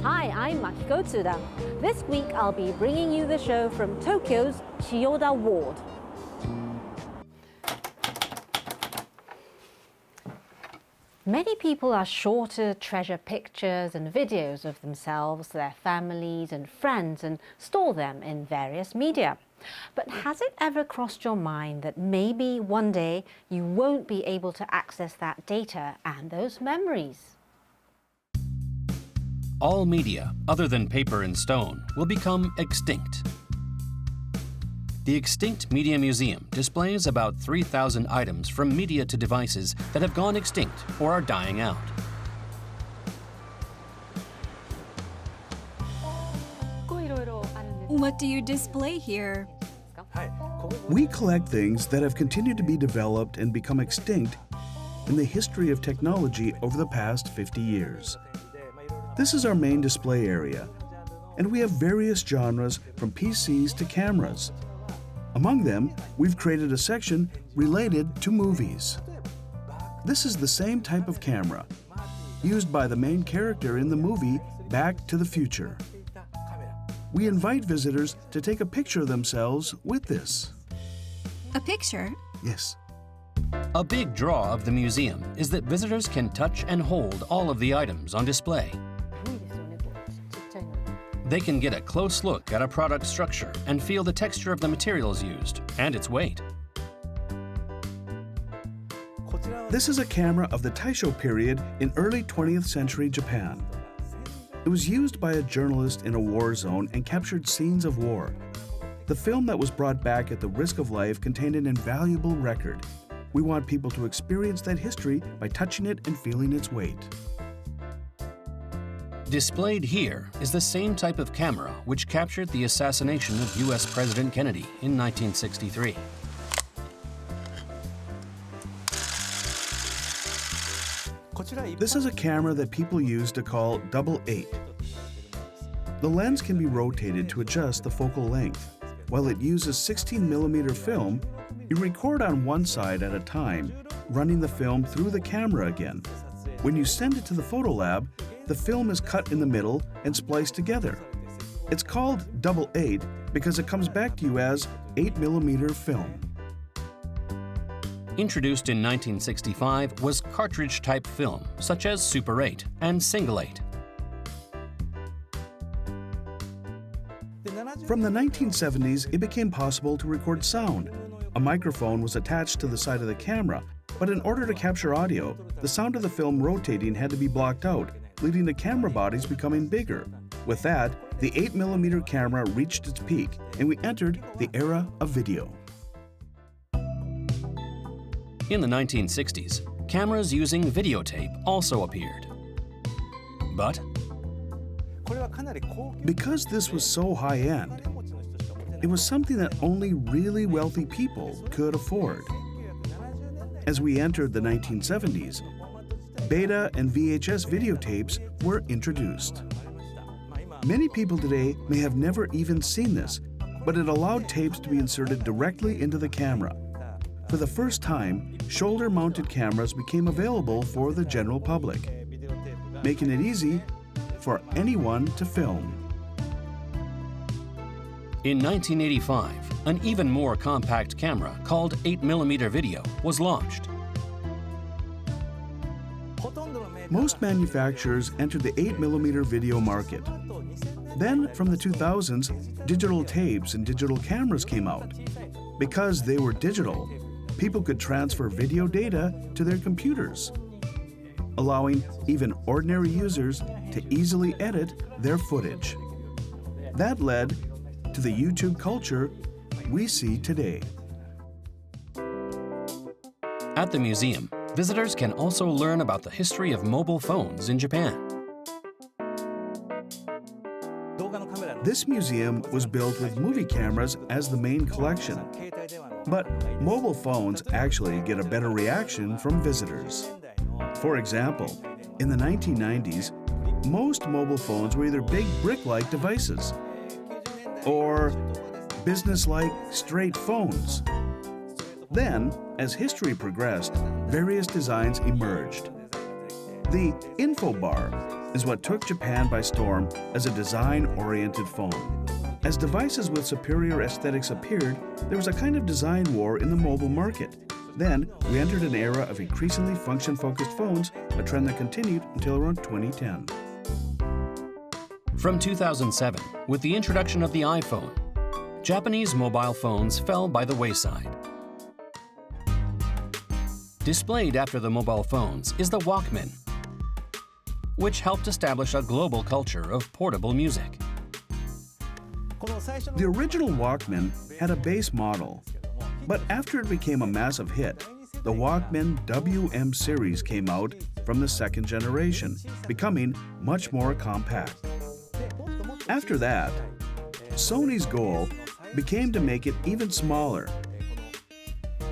Hi, I'm Makiko Tsuda. This week I'll be bringing you the show from Tokyo's Chiyoda ward. Many people are sure to treasure pictures and videos of themselves, their families and friends and store them in various media. But has it ever crossed your mind that maybe one day you won't be able to access that data and those memories? All media, other than paper and stone, will become extinct. The Extinct Media Museum displays about 3,000 items from media to devices that have gone extinct or are dying out. What do you display here? We collect things that have continued to be developed and become extinct in the history of technology over the past 50 years. This is our main display area, and we have various genres from PCs to cameras. Among them, we've created a section related to movies. This is the same type of camera used by the main character in the movie Back to the Future. We invite visitors to take a picture of themselves with this. A picture? Yes. A big draw of the museum is that visitors can touch and hold all of the items on display. They can get a close look at a product structure and feel the texture of the materials used and its weight. This is a camera of the Taisho period in early 20th century Japan. It was used by a journalist in a war zone and captured scenes of war. The film that was brought back at the risk of life contained an invaluable record. We want people to experience that history by touching it and feeling its weight. Displayed here is the same type of camera which captured the assassination of U.S. President Kennedy in 1963. This is a camera that people use to call double 8. The lens can be rotated to adjust the focal length. While it uses 16mm film, you record on one side at a time, running the film through the camera again. When you send it to the photo lab, the film is cut in the middle and spliced together. It's called double 8 because it comes back to you as 8mm film. Introduced in 1965 was cartridge-type film, such as Super 8 and Single 8. From the 1970s, it became possible to record sound. A microphone was attached to the side of the camera, but in order to capture audio, the sound of the film rotating had to be blocked out, leading to camera bodies becoming bigger. With that, the 8mm camera reached its peak, and we entered the era of video. In the 1960s, cameras using videotape also appeared. But because this was so high-end, it was something that only really wealthy people could afford. As we entered the 1970s, Beta and VHS videotapes were introduced. Many people today may have never even seen this, but it allowed tapes to be inserted directly into the camera. For the first time, shoulder-mounted cameras became available for the general public, making it easy for anyone to film. in 1985, an even more compact camera called 8mm video was launched. Most manufacturers entered the 8mm video market. Then, from the 2000s, digital tapes and digital cameras came out. Because they were digital, people could transfer video data to their computers, allowing even ordinary users to easily edit their footage. That led to the YouTube culture we see today. At the museum, visitors can also learn about the history of mobile phones in Japan. This museum was built with movie cameras as the main collection. But mobile phones actually get a better reaction from visitors. For example, in the 1990s, most mobile phones were either big brick-like devices or business-like straight phones. Then, as history progressed, various designs emerged. The INFOBAR is what took Japan by storm as a design-oriented phone. As devices with superior aesthetics appeared, there was a kind of design war in the mobile market. Then, we entered an era of increasingly function-focused phones, a trend that continued until around 2010. From 2007, with the introduction of the iPhone, Japanese mobile phones fell by the wayside. Displayed after the mobile phones is the Walkman, which helped establish a global culture of portable music. The original Walkman had a base model, but after it became a massive hit, the Walkman WM series came out from the second generation, becoming much more compact. After that, Sony's goal became to make it even smaller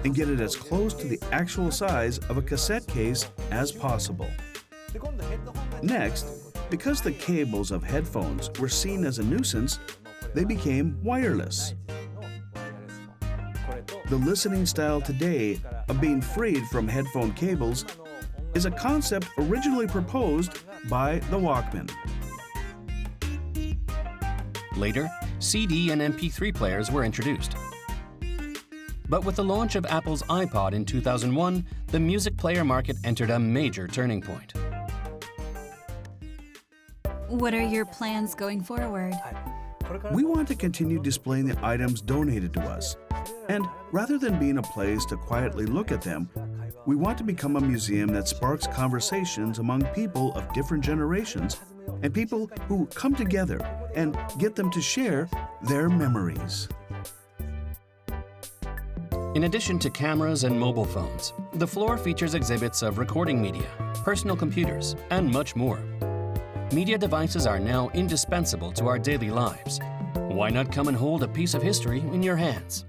and get it as close to the actual size of a cassette case as possible. Next, because the cables of headphones were seen as a nuisance, they became wireless. The listening style today of being freed from headphone cables is a concept originally proposed by the Walkman. Later, CD and MP3 players were introduced. But with the launch of Apple's iPod in 2001, the music player market entered a major turning point. What are your plans going forward? We want to continue displaying the items donated to us. And rather than being a place to quietly look at them, we want to become a museum that sparks conversations among people of different generations and people who come together and get them to share their memories. In addition to cameras and mobile phones, the floor features exhibits of recording media, personal computers, and much more. Media devices are now indispensable to our daily lives. Why not come and hold a piece of history in your hands?